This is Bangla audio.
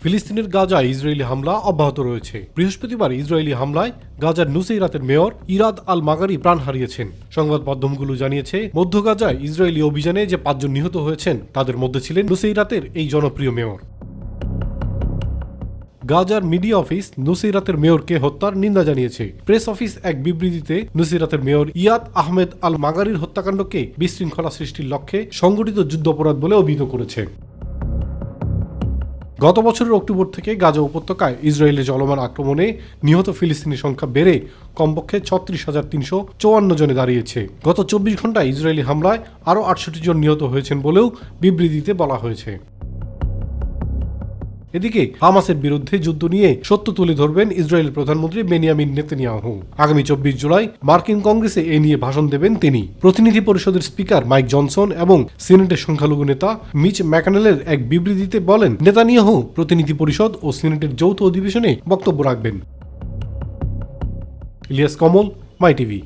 ফিলিস্তিনের গাজায় ইসরায়েলি হামলা অব্যাহত রয়েছে। বৃহস্পতিবার ইসরায়েলি হামলায় গাজার নুসেইরাতের মেয়র ইরাদ আল মাগারি প্রাণ হারিয়েছেন। সংবাদ মাধ্যমগুলো জানিয়েছে, মধ্য গাজায় ইসরায়েলি অভিযানে যে 5 জন নিহত হয়েছেন তাদের মধ্যে ছিলেন নুসেইরাতের এই জনপ্রিয় মেয়র। গাজার মিডিয়া অফিস নুসেইরাতের মেয়রকে হত্যার নিন্দা জানিয়েছে। প্রেস অফিস এক বিবৃতিতে নুসেইরাতের মেয়র ইয়াদ আহমেদ আল মাগারির হত্যাকাণ্ডকে বিশৃঙ্খলা সৃষ্টির লক্ষ্যে সংগঠিত যুদ্ধাপরাধ বলে অভিহিত করেছে। গত বছরের অক্টোবর থেকে গাজা উপত্যকায় ইসরায়েলের চলমান আক্রমণে নিহত ফিলিস্তিনি সংখ্যা বেড়ে কমপক্ষে 36,354 জনে দাঁড়িয়েছে। গত 24 ঘন্টায় ইসরায়েলি হামলায় আরও 68 জন নিহত হয়েছেন বলেও বিবৃতিতে বলা হয়েছে। এদিকে হামাসের বিরুদ্ধে যুদ্ধ নিয়ে সত্য তুলে ধরবেন ইসরায়েলের প্রধানমন্ত্রী বেনিয়ামিন নেতানিয়াহু। আগামী 24 জুলাই মার্কিন কংগ্রেসে এ নিয়ে ভাষণ দেবেন তিনি। প্রতিনিধি পরিষদের স্পিকার মাইক জনসন এবং সিনেটের সংখ্যালঘু নেতা মিচ ম্যাকনেলের এক বিবৃতিতে বলেন, নেতানিয়াহু প্রতিনিধি পরিষদ ও সিনেটের যৌথ অধিবেশনে বক্তব্য রাখবেন। ইলিয়াস কমল, মাই টিভি।